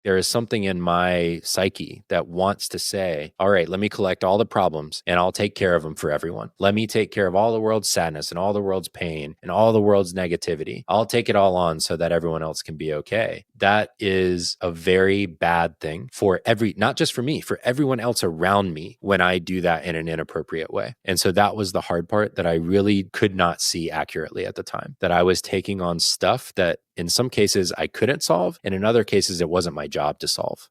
There is something in my psyche that wants to say, all right, let me collect all the problems and I'll take care of them for everyone. Let me take care of all the world's sadness and all the world's pain and all the world's negativity. I'll take it all on so that everyone else can be okay. That is a very bad thing for not just for me, for everyone else around me when I do that in an inappropriate way. And so that was the hard part that I really could not see accurately at the time, that I was taking on stuff that in some cases I couldn't solve, and in other cases it wasn't my job to solve.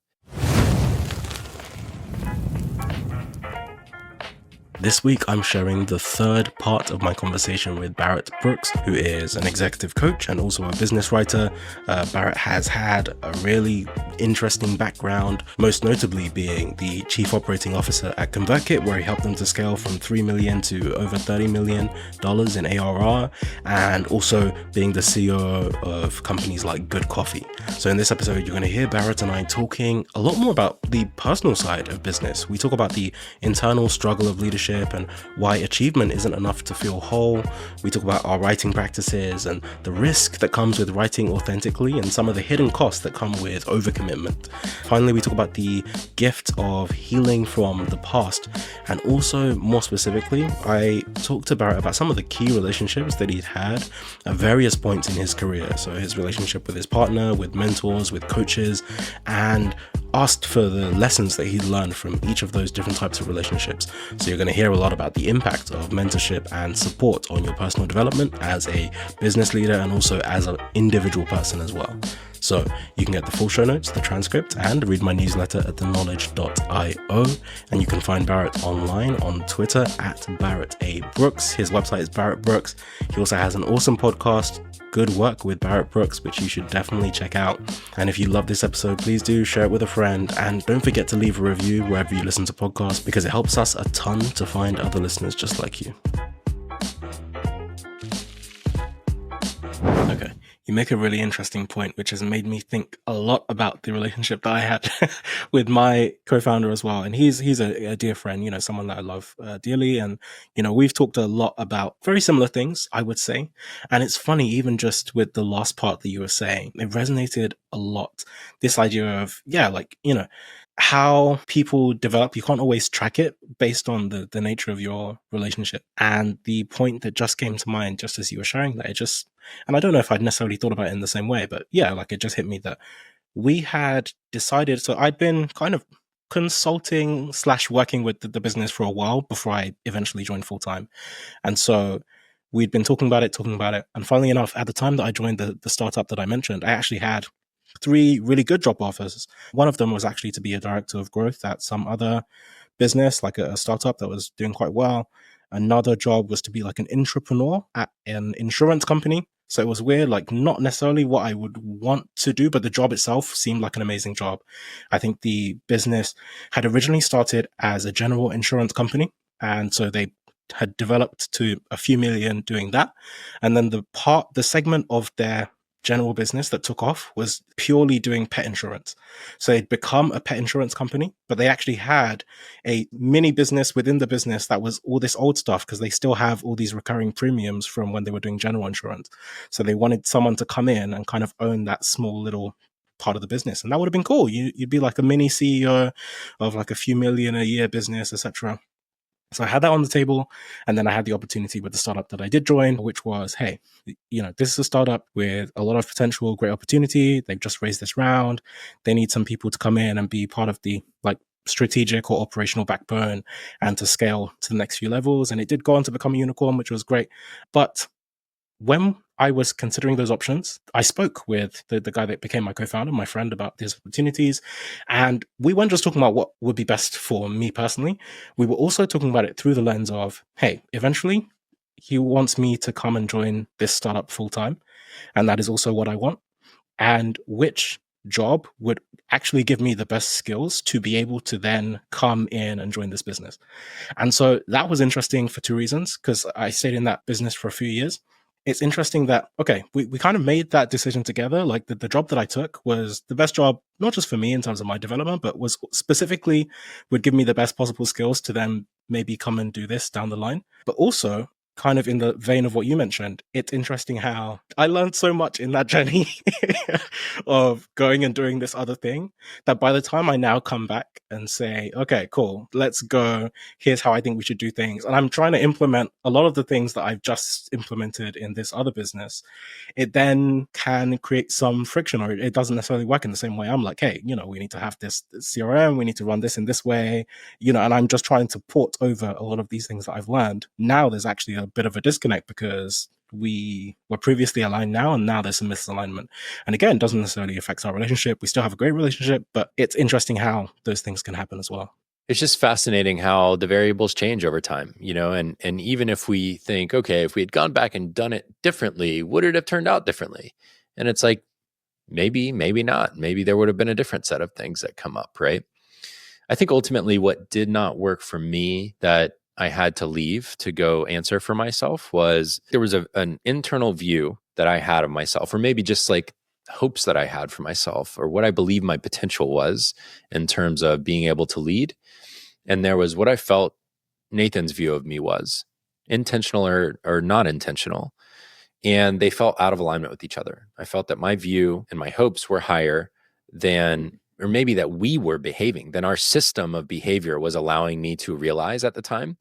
This week, I'm sharing the third part of my conversation with Barrett Brooks, who is an executive coach and also a business writer. Barrett has had a really interesting background, most notably being the chief operating officer at ConvertKit, where he helped them to scale from $3 million to over $30 million in ARR, and also being the CEO of companies like Good Coffee. So in this episode, you're going to hear Barrett and I talking a lot more about the personal side of business. We talk about the internal struggle of leadership and why achievement isn't enough to feel whole. We talk about our writing practices and the risk that comes with writing authentically and some of the hidden costs that come with overcommitment. Finally, we talk about the gift of healing from the past. And also, more specifically, I talked to Barrett about some of the key relationships that he'd had at various points in his career. So his relationship with his partner, with mentors, with coaches, and asked for the lessons that he'd learned from each of those different types of relationships. So you're going to hear a lot about the impact of mentorship and support on your personal development as a business leader and also as an individual person as well. So you can get the full show notes, the transcript, and read my newsletter at theknowledge.io. And you can find Barrett online on Twitter at Barrett A. Brooks. His website is Barrett Brooks. He also has an awesome podcast, Good Work with Barrett Brooks, which you should definitely check out. And if you love this episode, please do share it with a friend. And don't forget to leave a review wherever you listen to podcasts, because it helps us a ton to find other listeners just like you. Okay. You make a really interesting point, which has made me think a lot about the relationship that I had with my co-founder as well. And he's a dear friend, someone that I love dearly. And, we've talked a lot about very similar things, I would say. And it's funny, even just with the last part that you were saying, it resonated a lot. This idea of, how people develop, you can't always track it based on the nature of your relationship. And the point that just came to mind just as you were sharing that, and I don't know if I'd necessarily thought about it in the same way, but yeah, it just hit me that we had decided, so I'd been kind of consulting / working with the business for a while before I eventually joined full time. And so we'd been talking about it. And funnily enough, at the time that I joined the startup that I mentioned, I actually had 3 really good job offers. One of them was actually to be a director of growth at some other business, like a startup that was doing quite well. Another job was to be like an entrepreneur at an insurance company. So it was weird, not necessarily what I would want to do, but the job itself seemed like an amazing job. I think the business had originally started as a general insurance company. And so they had developed to a few million doing that. And then the segment of their general business that took off was purely doing pet insurance. So they'd become a pet insurance company, but they actually had a mini business within the business that was all this old stuff, because they still have all these recurring premiums from when they were doing general insurance. So they wanted someone to come in and kind of own that small little part of the business. And that would have been cool. You'd be like a mini CEO of like a few million a year business, etc. So I had that on the table, and then I had the opportunity with the startup that I did join, which was, hey, this is a startup with a lot of potential, great opportunity. They've just raised this round. They need some people to come in and be part of the strategic or operational backbone and to scale to the next few levels. And it did go on to become a unicorn, which was great. But when I was considering those options, I spoke with the guy that became my co-founder, my friend, about these opportunities. And we weren't just talking about what would be best for me personally. We were also talking about it through the lens of, hey, eventually he wants me to come and join this startup full time. And that is also what I want. And which job would actually give me the best skills to be able to then come in and join this business. And so that was interesting for 2 reasons, because I stayed in that business for a few years. It's interesting that, okay, we kind of made that decision together. Like the job that I took was the best job, not just for me in terms of my development, but was specifically would give me the best possible skills to then maybe come and do this down the line. But also kind of in the vein of what you mentioned, it's interesting how I learned so much in that journey of going and doing this other thing that by the time I now come back and say, okay, cool, let's go, here's how I think we should do things. And I'm trying to implement a lot of the things that I've just implemented in this other business. It then can create some friction, or it doesn't necessarily work in the same way. I'm like, hey, we need to have this CRM, we need to run this in this way, and I'm just trying to port over a lot of these things that I've learned. Now there's actually a bit of a disconnect because we were previously aligned now, and now there's some misalignment. And again, it doesn't necessarily affect our relationship. We still have a great relationship, but it's interesting how those things can happen as well. It's just fascinating how the variables change over time, and even if we think, okay, if we had gone back and done it differently, would it have turned out differently? And it's like, maybe not. Maybe there would have been a different set of things that come up, right? I think ultimately what did not work for me that I had to leave to go answer for myself was there was an internal view that I had of myself, or maybe just like hopes that I had for myself, or what I believe my potential was in terms of being able to lead. And there was what I felt Nathan's view of me was, intentional or not intentional. And they felt out of alignment with each other. I felt that my view and my hopes were higher than, or maybe that we were behaving, than our system of behavior was allowing me to realize at the time,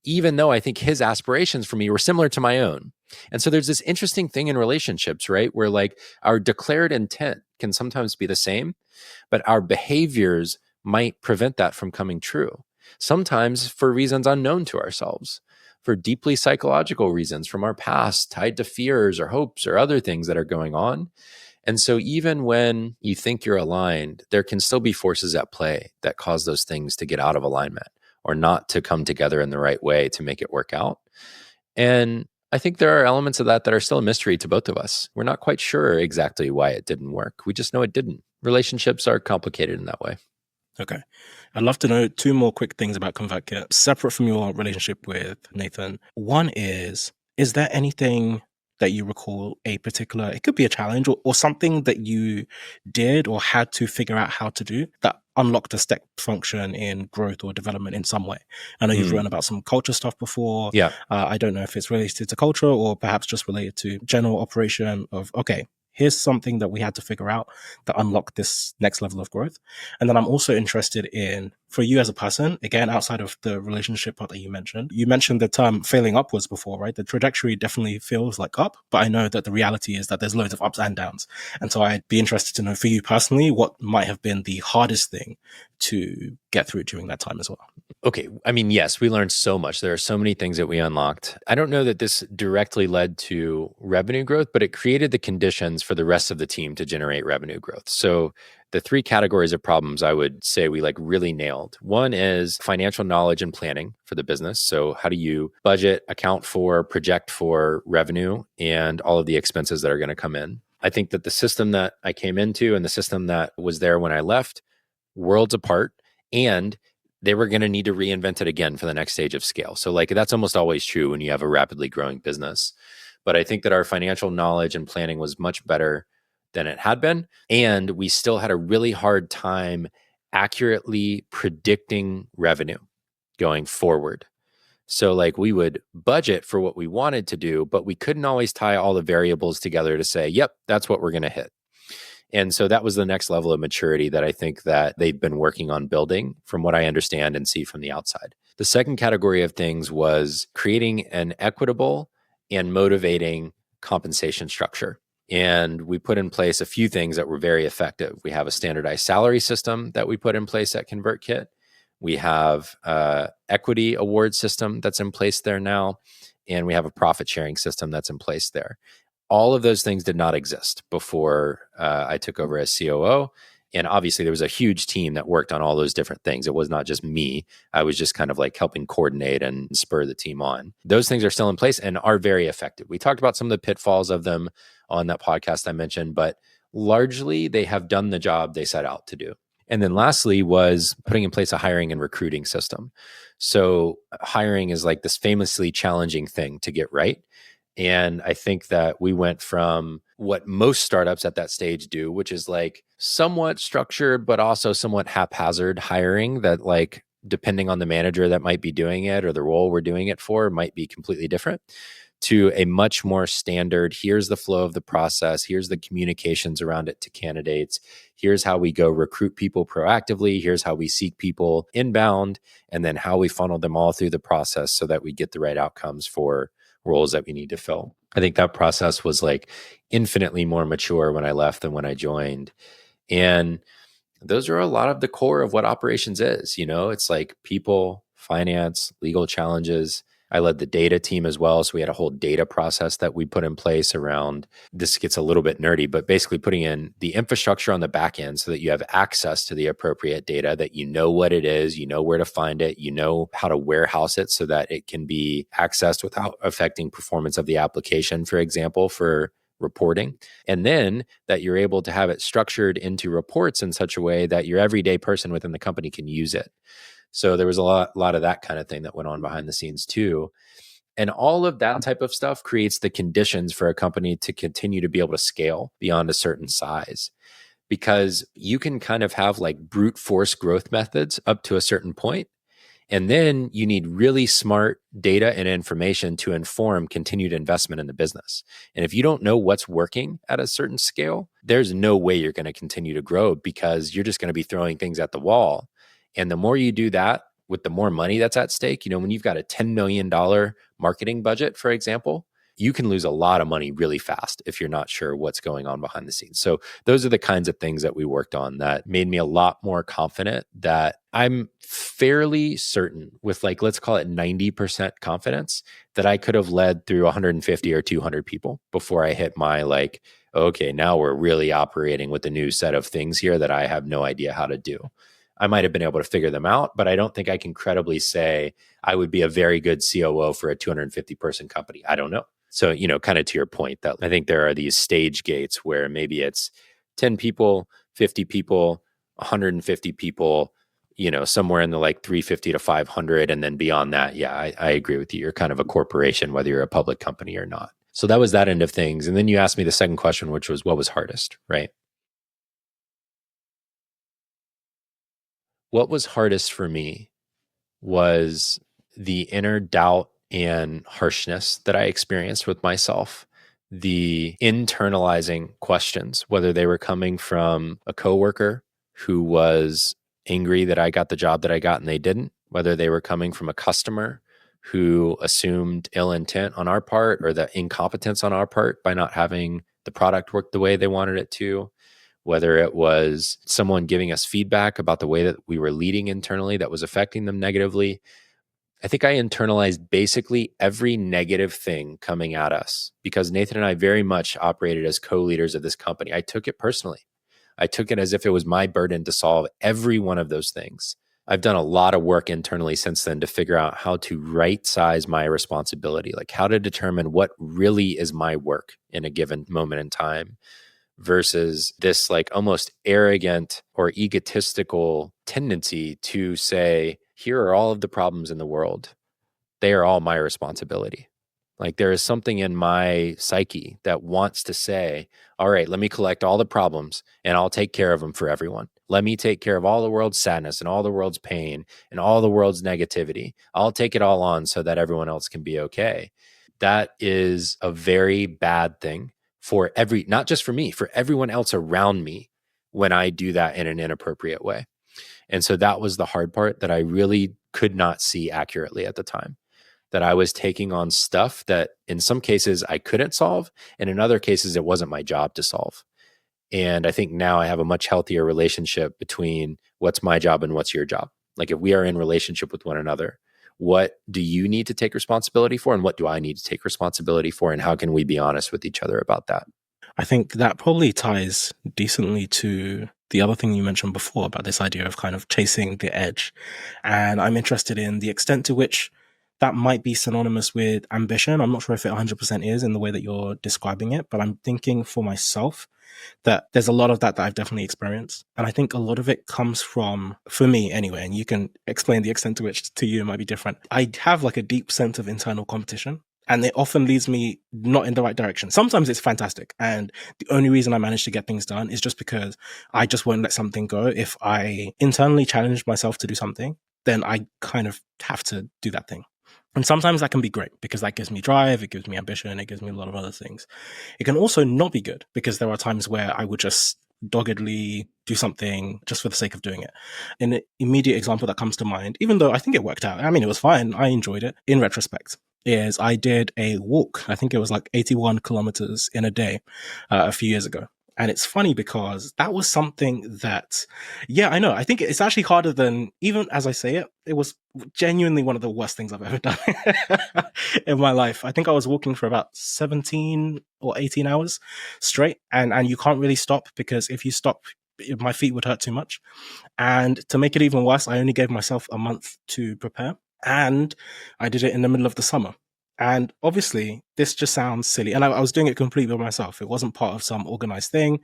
even though I think his aspirations for me were similar to my own. And so there's this interesting thing in relationships, right? Where like our declared intent can sometimes be the same, but our behaviors might prevent that from coming true. Sometimes for reasons unknown to ourselves, for deeply psychological reasons from our past, tied to fears or hopes or other things that are going on. And so even when you think you're aligned, there can still be forces at play that cause those things to get out of alignment or not to come together in the right way to make it work out. And I think there are elements of that that are still a mystery to both of us. We're not quite sure exactly why it didn't work. We just know it didn't. Relationships are complicated in that way. Okay. I'd love to know two more quick things about ConvertKit, separate from your relationship with Nathan. One is there anything that you recall a particular, it could be a challenge or something that you did or had to figure out how to do that unlocked a step function in growth or development in some way? I know you've written about some culture stuff before. Yeah. I don't know if it's related to culture or perhaps just related to general operation of, okay, here's something that we had to figure out that unlocked this next level of growth. And then I'm also interested in, for you as a person, again, outside of the relationship part that you mentioned the term failing upwards before, right? The trajectory definitely feels like up, but I know that the reality is that there's loads of ups and downs. And so I'd be interested to know for you personally, what might have been the hardest thing to get through during that time as well. Okay. I mean, yes, we learned so much. There are so many things that we unlocked. I don't know that this directly led to revenue growth, but it created the conditions for the rest of the team to generate revenue growth. So the three categories of problems I would say we like really nailed. One is financial knowledge and planning for the business. So how do you budget, account for, project for revenue and all of the expenses that are going to come in? I think that the system that I came into and the system that was there when I left, worlds apart, and they were going to need to reinvent it again for the next stage of scale. So like that's almost always true when you have a rapidly growing business. But I think that our financial knowledge and planning was much better than it had been. And we still had a really hard time accurately predicting revenue going forward. So like we would budget for what we wanted to do, but we couldn't always tie all the variables together to say, yep, that's what we're going to hit. And so that was the next level of maturity that I think that they've been working on building from what I understand and see from the outside. The second category of things was creating an equitable and motivating compensation structure. And we put in place a few things that were very effective. We have a standardized salary system that we put in place at ConvertKit. We have equity award system that's in place there now. And we have a profit sharing system that's in place there. All of those things did not exist before I took over as COO. And obviously there was a huge team that worked on all those different things. It was not just me. I was just kind of like helping coordinate and spur the team on. Those things are still in place and are very effective. We talked about some of the pitfalls of them on that podcast I mentioned, but largely they have done the job they set out to do. And then lastly was putting in place a hiring and recruiting system. So hiring is like this famously challenging thing to get right. And I think that we went from what most startups at that stage do, which is like somewhat structured, but also somewhat haphazard hiring that like depending on the manager that might be doing it or the role we're doing it for, might be completely different, to a much more standard, here's the flow of the process, here's the communications around it to candidates, here's how we go recruit people proactively, here's how we seek people inbound, and then how we funnel them all through the process so that we get the right outcomes for roles that we need to fill. I think that process was like infinitely more mature when I left than when I joined. And those are a lot of the core of what operations is. It's like people, finance, legal challenges. I led the data team as well. So we had a whole data process that we put in place around, this gets a little bit nerdy, but basically putting in the infrastructure on the back end so that you have access to the appropriate data, that you know what it is, you know where to find it, you know how to warehouse it so that it can be accessed without affecting performance of the application, for example, for reporting. And then that you're able to have it structured into reports in such a way that your everyday person within the company can use it. So there was a lot of that kind of thing that went on behind the scenes too. And all of that type of stuff creates the conditions for a company to continue to be able to scale beyond a certain size, because you can kind of have like brute force growth methods up to a certain point. And then you need really smart data and information to inform continued investment in the business. And if you don't know what's working at a certain scale, there's no way you're going to continue to grow, because you're just going to be throwing things at the wall. And the more you do that, with the more money that's at stake, when you've got a $10 million marketing budget, for example, you can lose a lot of money really fast if you're not sure what's going on behind the scenes. So those are the kinds of things that we worked on that made me a lot more confident, that I'm fairly certain with, like, let's call it 90% confidence, that I could have led through 150 or 200 people before I hit my like, okay, now we're really operating with a new set of things here that I have no idea how to do. I might have been able to figure them out, but I don't think I can credibly say I would be a very good COO for a 250 person company. I don't know. So, kind of to your point, that I think there are these stage gates where maybe it's 10 people, 50 people, 150 people, somewhere in the like 350 to 500. And then beyond that, yeah, I agree with you. You're kind of a corporation, whether you're a public company or not. So that was that end of things. And then you asked me the second question, which was what was hardest, right? What was hardest for me was the inner doubt and harshness that I experienced with myself, the internalizing questions, whether they were coming from a coworker who was angry that I got the job that I got and they didn't, whether they were coming from a customer who assumed ill intent on our part or the incompetence on our part by not having the product work the way they wanted it to, whether it was someone giving us feedback about the way that we were leading internally that was affecting them negatively. I think I internalized basically every negative thing coming at us, because Nathan and I very much operated as co-leaders of this company. I took it personally. I took it as if it was my burden to solve every one of those things. I've done a lot of work internally since then to figure out how to right size my responsibility, like how to determine what really is my work in a given moment in time, versus this like almost arrogant or egotistical tendency to say, here are all of the problems in the world. They are all my responsibility. Like there is something in my psyche that wants to say, all right, let me collect all the problems and I'll take care of them for everyone. Let me take care of all the world's sadness and all the world's pain and all the world's negativity. I'll take it all on so that everyone else can be okay. That is a very bad thing for not just for me, for everyone else around me when I do that in an inappropriate way. And so that was the hard part that I really could not see accurately at the time, that I was taking on stuff that in some cases I couldn't solve, and in other cases it wasn't my job to solve. And I think now I have a much healthier relationship between what's my job and what's your job. Like if we are in relationship with one another, what do you need to take responsibility for and what do I need to take responsibility for, and how can we be honest with each other about that? I think that probably ties decently to the other thing you mentioned before about this idea of kind of chasing the edge. And I'm interested in the extent to which that might be synonymous with ambition. I'm not sure if it 100% is in the way that you're describing it, but I'm thinking for myself that there's a lot of that I've definitely experienced. And I think a lot of it comes from, for me anyway, and you can explain the extent to which to you it might be different. I have like a deep sense of internal competition. And it often leads me not in the right direction. Sometimes it's fantastic. And the only reason I manage to get things done is just because I just won't let something go. If I internally challenge myself to do something then I kind of have to do that thing. And sometimes that can be great because that gives me drive, it gives me ambition, it gives me a lot of other things. It can also not be good because there are times where I would just doggedly do something just for the sake of doing it. An immediate example that comes to mind, even though I think it worked out, I mean, it was fine, I enjoyed it in retrospect, is I did a walk. I think it was like 81 kilometers in a day a few years ago. And it's funny because that was something that, yeah, I know. I think it's actually harder than, even as I say it, it was genuinely one of the worst things I've ever done in my life. I think I was walking for about 17 or 18 hours straight. And you can't really stop because if you stop, my feet would hurt too much. And to make it even worse, I only gave myself a month to prepare. And I did it in the middle of the summer. And obviously, this just sounds silly. And I was doing it completely by myself. It wasn't part of some organized thing.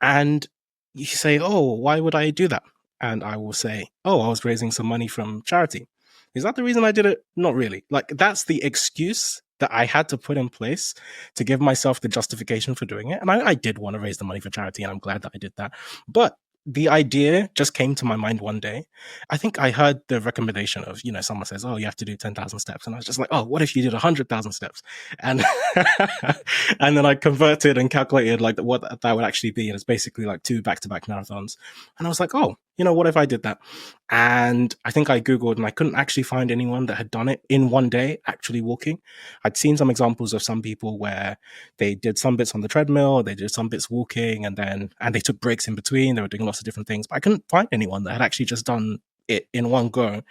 And you say, oh, why would I do that? And I will say, oh, I was raising some money from charity. Is that the reason I did it? Not really. Like, that's the excuse that I had to put in place to give myself the justification for doing it. And I did want to raise the money for charity, and I'm glad that I did that. But the idea just came to my mind one day. I think I heard the recommendation of, someone says, oh, you have to do 10,000 steps. And I was just like, oh, what if you did 100,000 steps? And and then I converted and calculated like what that would actually be. And it's basically like 2 back-to-back marathons. And I was like, oh, what if I did that? And I think I Googled and I couldn't actually find anyone that had done it in one day, actually walking. I'd seen some examples of some people where they did some bits on the treadmill, they did some bits walking, and they took breaks in between. They were doing lots of different things, but I couldn't find anyone that had actually just done it in one go.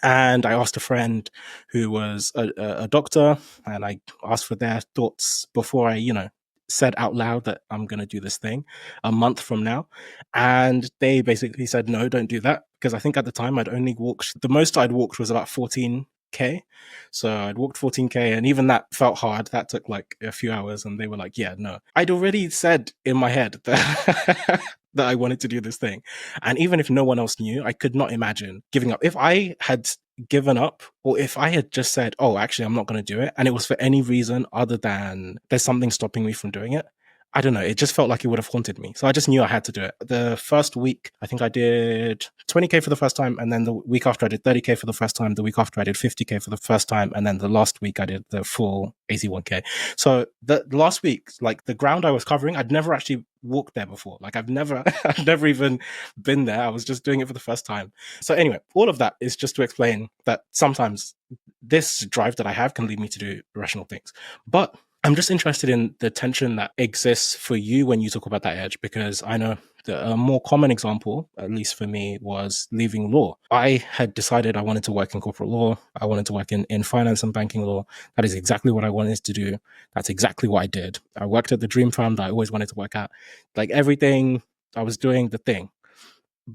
And I asked a friend who was a doctor, and I asked for their thoughts before I, said out loud that I'm going to do this thing a month from now. And they basically said, no, don't do that. Because I think at the time I'd only walked, the most I'd walked was about 14K. So I'd walked 14K, and even that felt hard. That took like a few hours, and they were like, yeah, no. I'd already said in my head that that I wanted to do this thing. And even if no one else knew, I could not imagine giving up. If I had given up, or if I had just said, oh, actually, I'm not going to do it, and it was for any reason other than there's something stopping me from doing it, I don't know. It just felt like it would have haunted me. So I just knew I had to do it. The first week, I think I did 20K for the first time. And then the week after I did 30K for the first time. The week after I did 50K for the first time. And then the last week I did the full 81K. So the last week, like the ground I was covering, I'd never actually walked there before. Like I've never even been there. I was just doing it for the first time. So anyway, all of that is just to explain that sometimes this drive that I have can lead me to do irrational things. But I'm just interested in the tension that exists for you when you talk about that edge, because I know a more common example, at least for me, was leaving law. I had decided I wanted to work in corporate law. I wanted to work in finance and banking law. That is exactly what I wanted to do. That's exactly what I did. I worked at the dream firm that I always wanted to work at. Like everything, I was doing the thing.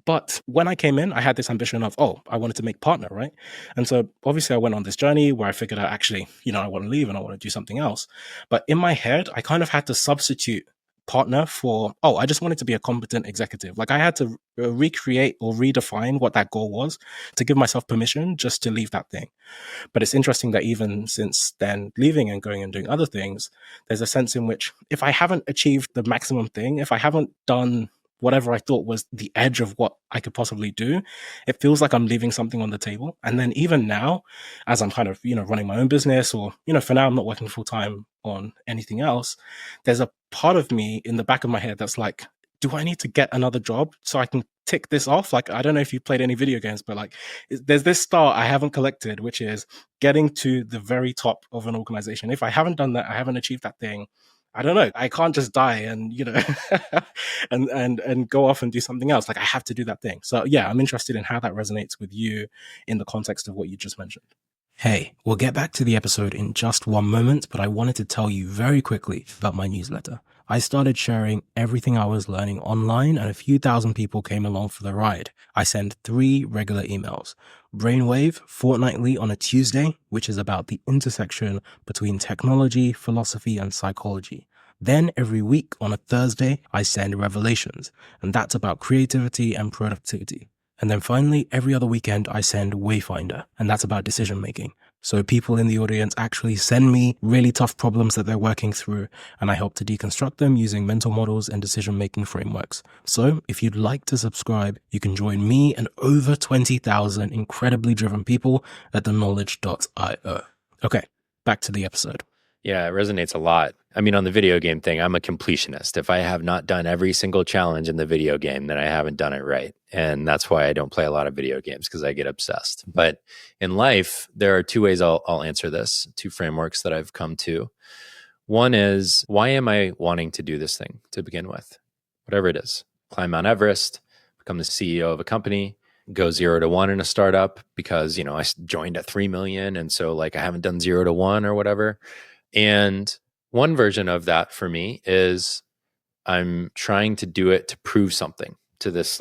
But when I came in, I had this ambition of, oh, I wanted to make partner, right? And so obviously I went on this journey where I figured out actually, I want to leave and I want to do something else. But in my head, I kind of had to substitute partner for, oh, I just wanted to be a competent executive. Like I had to recreate or redefine what that goal was to give myself permission just to leave that thing. But it's interesting that even since then, leaving and going and doing other things, there's a sense in which if I haven't achieved the maximum thing, if I haven't done whatever I thought was the edge of what I could possibly do, it feels like I'm leaving something on the table. And then even now, as I'm kind of, running my own business, or, for now, I'm not working full time on anything else, there's a part of me in the back of my head that's like, do I need to get another job so I can tick this off? Like, I don't know if you played any video games, but like, there's this star I haven't collected, which is getting to the very top of an organization. If I haven't done that, I haven't achieved that thing, I don't know. I can't just die and, and go off and do something else. Like I have to do that thing. So yeah, I'm interested in how that resonates with you in the context of what you just mentioned. Hey, we'll get back to the episode in just one moment, but I wanted to tell you very quickly about my newsletter. I started sharing everything I was learning online, and a few thousand people came along for the ride. I send 3 regular emails. Brainwave fortnightly on a Tuesday, which is about the intersection between technology, philosophy, and psychology. Then every week on a Thursday, I send Revelations, and that's about creativity and productivity. And then finally, every other weekend, I send Wayfinder, and that's about decision making. So people in the audience actually send me really tough problems that they're working through, and I help to deconstruct them using mental models and decision-making frameworks. So if you'd like to subscribe, you can join me and over 20,000 incredibly driven people at theknowledge.io. Okay, back to the episode. Yeah, it resonates a lot. I mean, on the video game thing, I'm a completionist. If I have not done every single challenge in the video game, then I haven't done it right. And that's why I don't play a lot of video games, because I get obsessed. But in life, there are two ways I'll answer this, two frameworks that I've come to. One is, why am I wanting to do this thing to begin with? Whatever it is, climb Mount Everest, become the CEO of a company, go 0 to 1 in a startup because, I joined at 3 million. And so I haven't done 0 to 1 or whatever. And one version of that for me is I'm trying to do it to prove something to this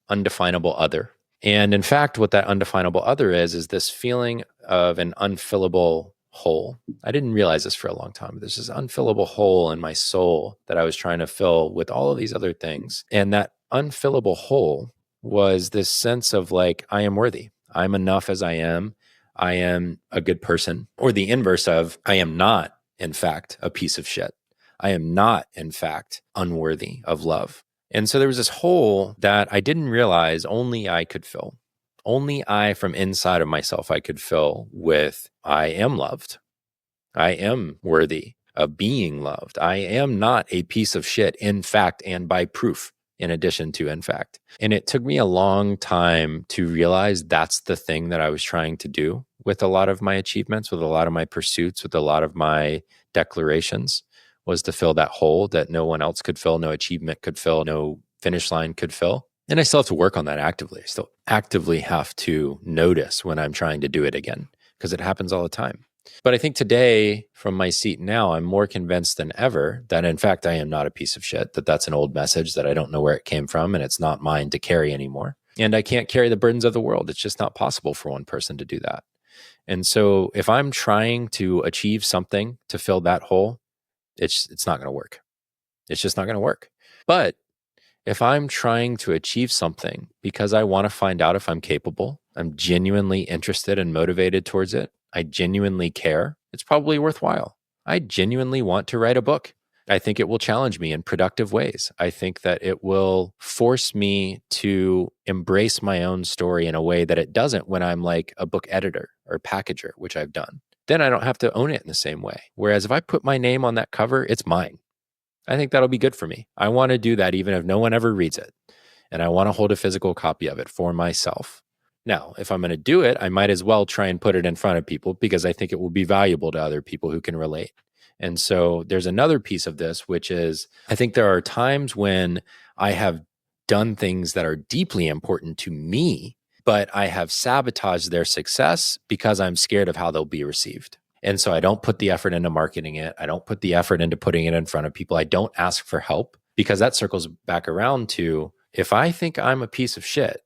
undefinable other. And in fact, what that undefinable other is this feeling of an unfillable hole. I didn't realize this for a long time, but there's this unfillable hole in my soul that I was trying to fill with all of these other things. And that unfillable hole was this sense of I am worthy. I'm enough as I am. I am a good person, or the inverse of I am not, in fact, a piece of shit. I am not, in fact, unworthy of love. And so there was this hole that I didn't realize only I could fill. Only I, from inside of myself, I could fill with I am loved. I am worthy of being loved. I am not a piece of shit, in fact, and by proof, in addition to in fact. And it took me a long time to realize that's the thing that I was trying to do with a lot of my achievements, with a lot of my pursuits, with a lot of my declarations, was to fill that hole that no one else could fill, no achievement could fill, no finish line could fill. And I still have to work on that actively. I still actively have to notice when I'm trying to do it again, because it happens all the time. But I think today, from my seat now, I'm more convinced than ever that, in fact, I am not a piece of shit, that that's an old message that I don't know where it came from, and it's not mine to carry anymore. And I can't carry the burdens of the world. It's just not possible for one person to do that. And so if I'm trying to achieve something to fill that hole, it's not going to work. It's just not going to work. But if I'm trying to achieve something because I want to find out if I'm capable, I'm genuinely interested and motivated towards it, I genuinely care, it's probably worthwhile. I genuinely want to write a book. I think it will challenge me in productive ways. I think that it will force me to embrace my own story in a way that it doesn't when I'm like a book editor or packager, which I've done. Then I don't have to own it in the same way. Whereas if I put my name on that cover, it's mine. I think that'll be good for me. I want to do that even if no one ever reads it. And I want to hold a physical copy of it for myself. Now, if I'm going to do it, I might as well try and put it in front of people because I think it will be valuable to other people who can relate. And so there's another piece of this, which is I think there are times when I have done things that are deeply important to me, but I have sabotaged their success because I'm scared of how they'll be received. And so I don't put the effort into marketing it. I don't put the effort into putting it in front of people. I don't ask for help, because that circles back around to, if I think I'm a piece of shit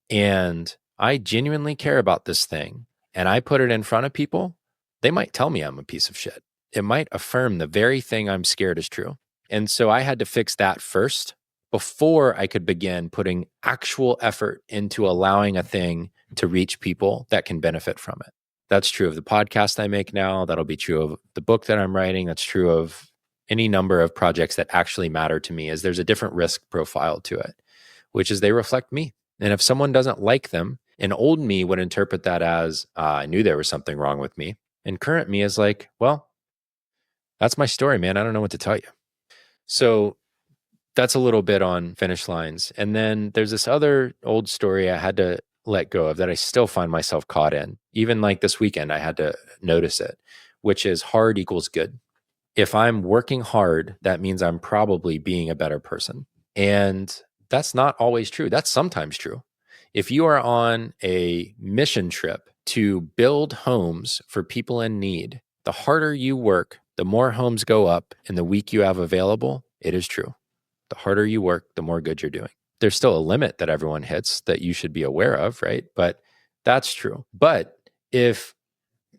and I genuinely care about this thing and I put it in front of people, they might tell me I'm a piece of shit. It might affirm the very thing I'm scared is true. And so I had to fix that first before I could begin putting actual effort into allowing a thing to reach people that can benefit from it. That's true of the podcast I make now. That'll be true of the book that I'm writing. That's true of any number of projects that actually matter to me, is there's a different risk profile to it, which is they reflect me. And if someone doesn't like them, an old me would interpret that as, I knew there was something wrong with me. And current me is like, well, that's my story, man. I don't know what to tell you. So that's a little bit on finish lines. And then there's this other old story I had to let go of that I still find myself caught in. Even like this weekend, I had to notice it, which is hard equals good. If I'm working hard, that means I'm probably being a better person. And that's not always true. That's sometimes true. If you are on a mission trip to build homes for people in need, the harder you work, the more homes go up in the week you have available. It is true. The harder you work, the more good you're doing. There's still a limit that everyone hits that you should be aware of, right? But that's true. But if,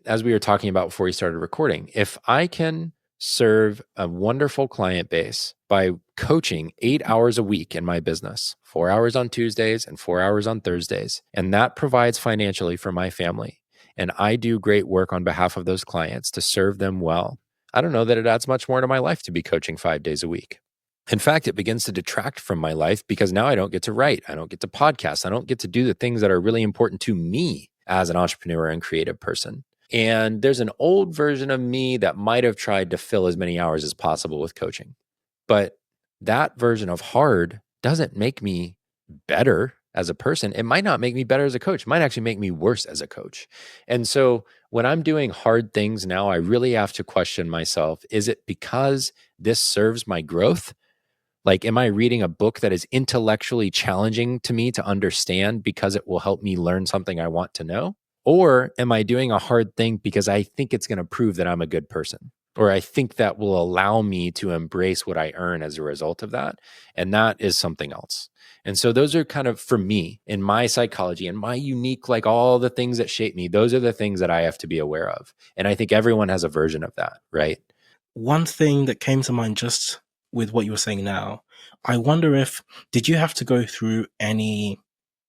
as we were talking about before we started recording, if I can serve a wonderful client base by coaching 8 hours a week in my business, 4 hours on Tuesdays and 4 hours on Thursdays, and that provides financially for my family, and I do great work on behalf of those clients to serve them well, I don't know that it adds much more to my life to be coaching 5 days a week. In fact, it begins to detract from my life because now I don't get to write. I don't get to podcast. I don't get to do the things that are really important to me as an entrepreneur and creative person. And there's an old version of me that might have tried to fill as many hours as possible with coaching. But that version of hard doesn't make me better as a person. It might not make me better as a coach. It might actually make me worse as a coach. And so when I'm doing hard things now, I really have to question myself, is it because this serves my growth? Like, am I reading a book that is intellectually challenging to me to understand because it will help me learn something I want to know? Or am I doing a hard thing because I think it's going to prove that I'm a good person? Or I think that will allow me to embrace what I earn as a result of that. And that is something else. And so those are kind of, for me, in my psychology and my unique, like all the things that shape me, those are the things that I have to be aware of. And I think everyone has a version of that, right? One thing that came to mind just with what you were saying now, I wonder did you have to go through any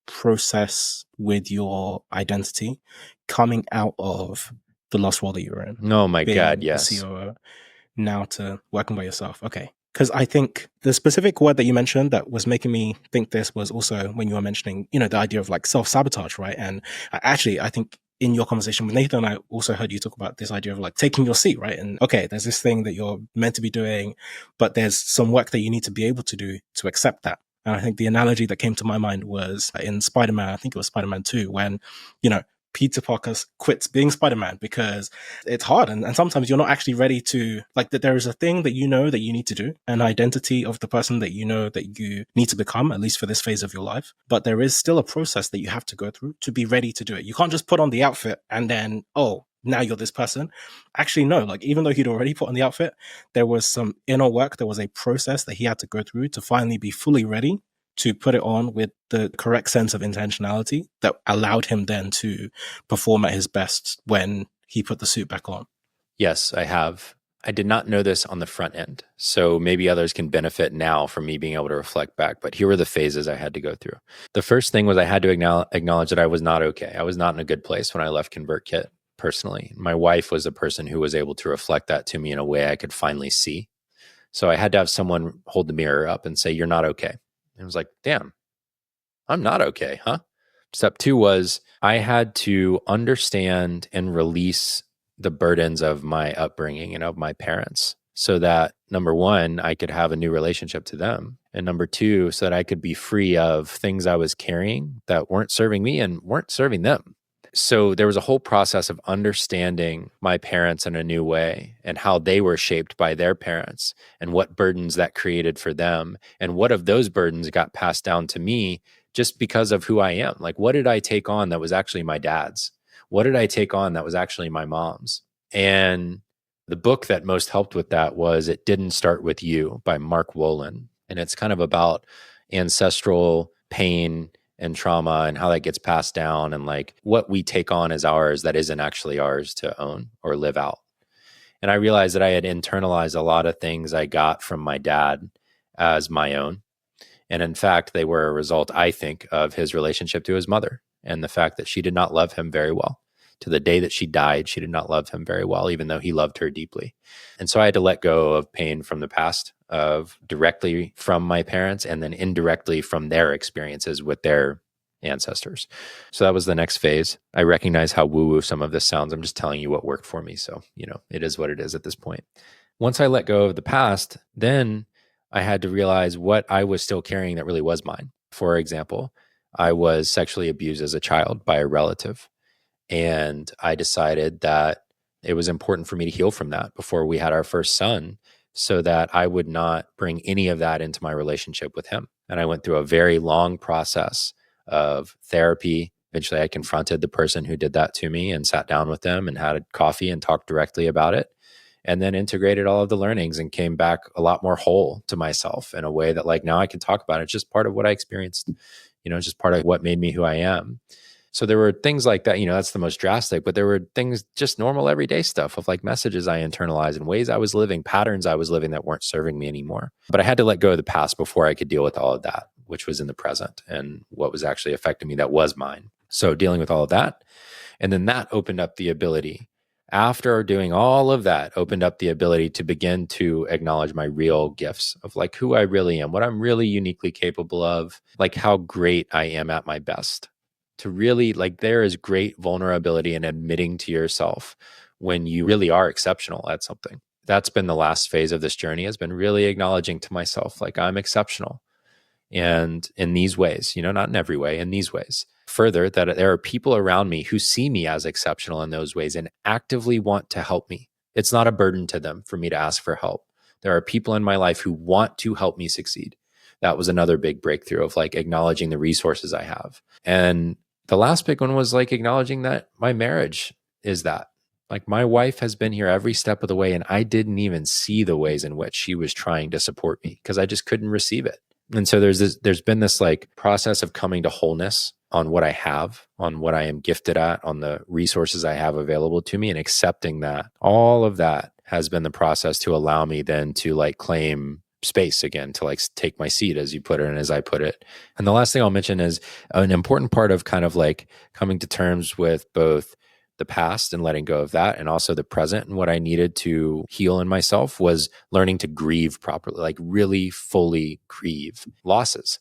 process with your identity coming out of the lost role that you were in? Oh my God, being yes. a COO, now to working by yourself. Okay. Because I think the specific word that you mentioned that was making me think this was also when you were mentioning, the idea of like self-sabotage, right? And I think in your conversation with Nathan, I also heard you talk about this idea of like taking your seat, right? And okay, there's this thing that you're meant to be doing, but there's some work that you need to be able to do to accept that. And I think the analogy that came to my mind was in Spider-Man, I think it was Spider-Man 2, when, Peter Parker quits being Spider-Man because it's hard. And sometimes you're not actually ready to, like, that there is a thing that you know that you need to do, an identity of the person that you know that you need to become, at least for this phase of your life. But there is still a process that you have to go through to be ready to do it. You can't just put on the outfit and then, oh, now you're this person. Actually, no, like even though he'd already put on the outfit, there was some inner work, there was a process that he had to go through to finally be fully ready to put it on with the correct sense of intentionality that allowed him then to perform at his best when he put the suit back on. Yes, I have. I did not know this on the front end. So maybe others can benefit now from me being able to reflect back. But here were the phases I had to go through. The first thing was I had to acknowledge that I was not okay. I was not in a good place when I left ConvertKit personally. My wife was the person who was able to reflect that to me in a way I could finally see. So I had to have someone hold the mirror up and say, you're not okay. And I was like, damn, I'm not okay, huh? Step 2 was I had to understand and release the burdens of my upbringing and of my parents so that, number 1, I could have a new relationship to them. And number 2, so that I could be free of things I was carrying that weren't serving me and weren't serving them. So there was a whole process of understanding my parents in a new way and how they were shaped by their parents and what burdens that created for them. And what of those burdens got passed down to me just because of who I am. Like, what did I take on that was actually my dad's? What did I take on that was actually my mom's? And the book that most helped with that was It Didn't Start With You by Mark Wolin. And it's kind of about ancestral pain and trauma and how that gets passed down and like what we take on as ours that isn't actually ours to own or live out. And I realized that I had internalized a lot of things I got from my dad as my own. And in fact, they were a result, I think, of his relationship to his mother and the fact that she did not love him very well. To the day that she died, she did not love him very well, even though he loved her deeply. And so I had to let go of pain from the past, of directly from my parents and then indirectly from their experiences with their ancestors. So that was the next phase. I recognize how woo-woo some of this sounds. I'm just telling you what worked for me. So, it is what it is at this point. Once I let go of the past, then I had to realize what I was still carrying that really was mine. For example, I was sexually abused as a child by a relative. And I decided that it was important for me to heal from that before we had our first son so that I would not bring any of that into my relationship with him. And I went through a very long process of therapy. Eventually, I confronted the person who did that to me and sat down with them and had a coffee and talked directly about it. And then integrated all of the learnings and came back a lot more whole to myself in a way that like now I can talk about it. It's just part of what I experienced, just part of what made me who I am. So there were things like that, that's the most drastic, but there were things, just normal everyday stuff of like messages I internalized and ways I was living, patterns I was living that weren't serving me anymore. But I had to let go of the past before I could deal with all of that, which was in the present and what was actually affecting me that was mine. So dealing with all of that. And then that opened up the ability, after doing all of that, opened up the ability to begin to acknowledge my real gifts of like who I really am, what I'm really uniquely capable of, like how great I am at my best. To really, like, there is great vulnerability in admitting to yourself when you really are exceptional at something. That's been the last phase of this journey, has been really acknowledging to myself, like, I'm exceptional. And in these ways, not in every way, in these ways. Further, that there are people around me who see me as exceptional in those ways and actively want to help me. It's not a burden to them for me to ask for help. There are people in my life who want to help me succeed. That was another big breakthrough of like acknowledging the resources I have. And the last big one was like acknowledging that my marriage is that. Like, my wife has been here every step of the way, and I didn't even see the ways in which she was trying to support me because I just couldn't receive it. And so there's been this like process of coming to wholeness on what I have, on what I am gifted at, on the resources I have available to me, and accepting that all of that has been the process to allow me then to like claim space again, to like take my seat, as you put it, and as I put it. And the last thing I'll mention is an important part of kind of like coming to terms with both the past and letting go of that, and also the present, and what I needed to heal in myself was learning to grieve properly, like really fully grieve losses.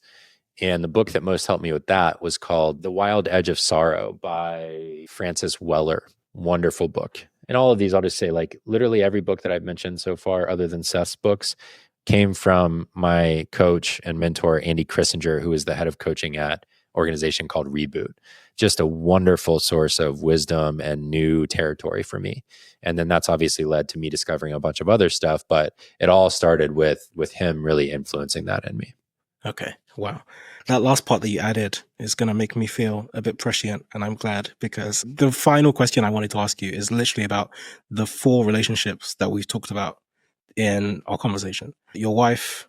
And the book that most helped me with that was called The Wild Edge of Sorrow by Francis Weller. Wonderful book. And all of these, I'll just say, like, literally every book that I've mentioned so far, other than Seth's books, came from my coach and mentor, Andy Krissinger, who is the head of coaching at organization called Reboot. Just a wonderful source of wisdom and new territory for me. And then that's obviously led to me discovering a bunch of other stuff, but it all started with him really influencing that in me. Okay. Wow. That last part that you added is going to make me feel a bit prescient, and I'm glad, because the final question I wanted to ask you is literally about the 4 relationships that we've talked about in our conversation. Your wife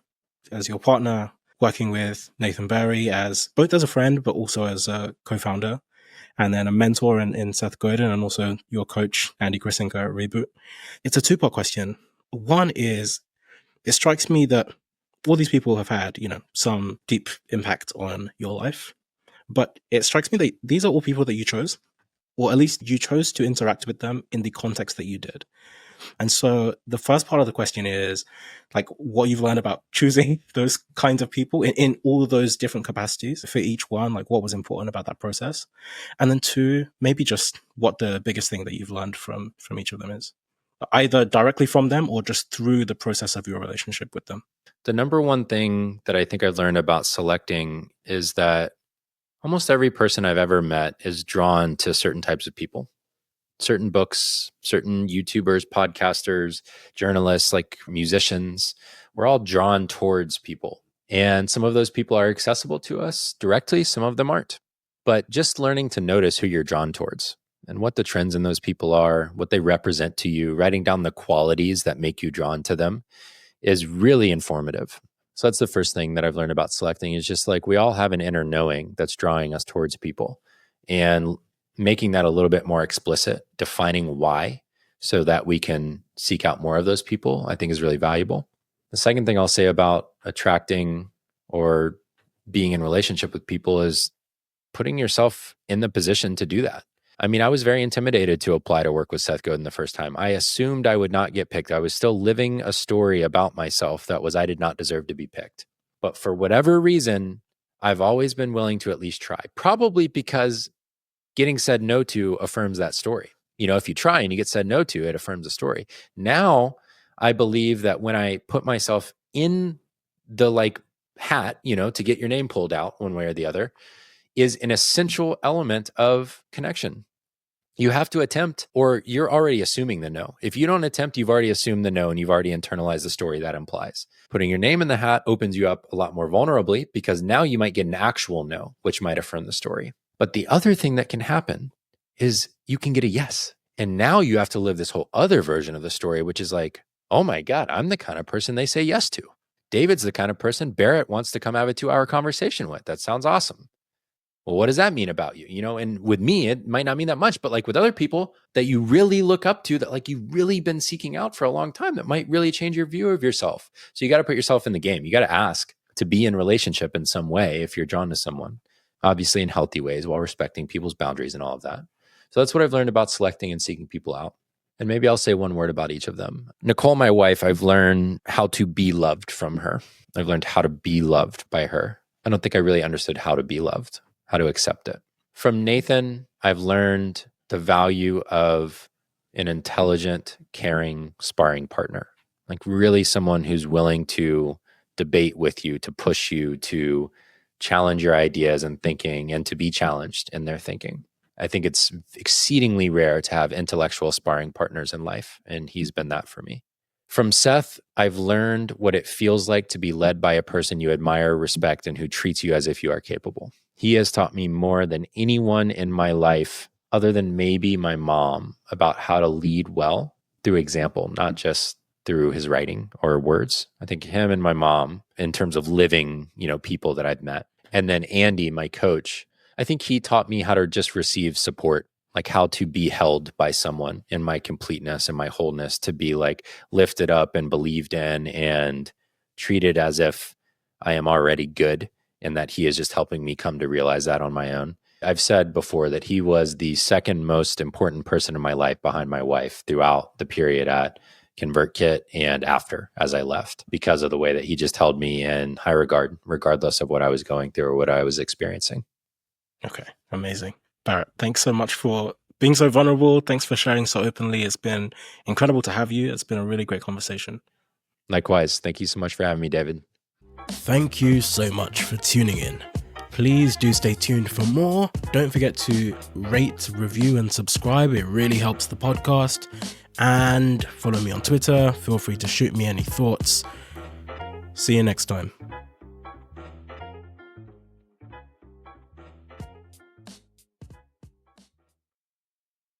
as your partner, working with Nathan Barry as both as a friend, but also as a co-founder, and then a mentor in Seth Godin, and also your coach, Andy Krissinger at Reboot. It's a 2-part question. One is, it strikes me that all these people have had, some deep impact on your life, but it strikes me that these are all people that you chose, or at least you chose to interact with them in the context that you did. And so the first part of the question is like what you've learned about choosing those kinds of people in all of those different capacities for each one, like what was important about that process. And then 2, maybe just what the biggest thing that you've learned from each of them is, either directly from them or just through the process of your relationship with them. The number one thing that I think I've learned about selecting is that almost every person I've ever met is drawn to certain types of people. Certain books, certain YouTubers, podcasters, journalists, like musicians, we're all drawn towards people. And some of those people are accessible to us directly, some of them aren't. But just learning to notice who you're drawn towards and what the trends in those people are, what they represent to you, writing down the qualities that make you drawn to them is really informative. So that's the first thing that I've learned about selecting, is just like we all have an inner knowing that's drawing us towards people. And making that a little bit more explicit, defining why, so that we can seek out more of those people, I think is really valuable. The second thing I'll say about attracting or being in relationship with people is putting yourself in the position to do that. I mean, I was very intimidated to apply to work with Seth Godin the first time. I assumed I would not get picked. I was still living a story about myself that was I did not deserve to be picked. But for whatever reason, I've always been willing to at least try, probably because getting said no to affirms that story. If you try and you get said no to, it affirms the story. Now, I believe that when I put myself in the like hat, to get your name pulled out one way or the other, is an essential element of connection. You have to attempt, or you're already assuming the no. If you don't attempt, you've already assumed the no, and you've already internalized the story that implies. Putting your name in the hat opens you up a lot more vulnerably, because now you might get an actual no, which might affirm the story. But the other thing that can happen is you can get a yes. And now you have to live this whole other version of the story, which is like, oh my God, I'm the kind of person they say yes to. David's the kind of person Barrett wants to come have a 2-hour conversation with. That sounds awesome. Well, what does that mean about you? And with me, it might not mean that much, but like with other people that you really look up to, that like you've really been seeking out for a long time, that might really change your view of yourself. So you got to put yourself in the game. You got to ask to be in relationship in some way if you're drawn to someone. obviously in healthy ways while respecting people's boundaries and all of that. So that's what I've learned about selecting and seeking people out. And maybe I'll say one word about each of them. Nicole, my wife, I've learned how to be loved from her. I've learned how to be loved by her. I don't think I really understood how to be loved, how to accept it. From Nathan, I've learned the value of an intelligent, caring, sparring partner. Like really someone who's willing to debate with you, to push you, to challenge your ideas and thinking, and to be challenged in their thinking. I think it's exceedingly rare to have intellectual sparring partners in life, and he's been that for me. From Seth, I've learned what it feels like to be led by a person you admire, respect, and who treats you as if you are capable. He has taught me more than anyone in my life, other than maybe my mom, about how to lead well through example, not just through his writing or words. I think him and my mom, in terms of living, people that I've met. And then Andy, my coach, I think he taught me how to just receive support, like how to be held by someone in my completeness and my wholeness, to be like lifted up and believed in and treated as if I am already good, and that he is just helping me come to realize that on my own. I've said before that he was the second most important person in my life behind my wife throughout the period at ConvertKit and after, as I left, because of the way that he just held me in high regard, regardless of what I was going through or what I was experiencing. Okay, amazing. Barrett, thanks so much for being so vulnerable. Thanks for sharing so openly. It's been incredible to have you. It's been a really great conversation. Likewise. Thank you so much for having me, David. Thank you so much for tuning in. Please do stay tuned for more. Don't forget to rate, review, and subscribe. It really helps the podcast. And follow me on Twitter. Feel free to shoot me any thoughts. See you next time.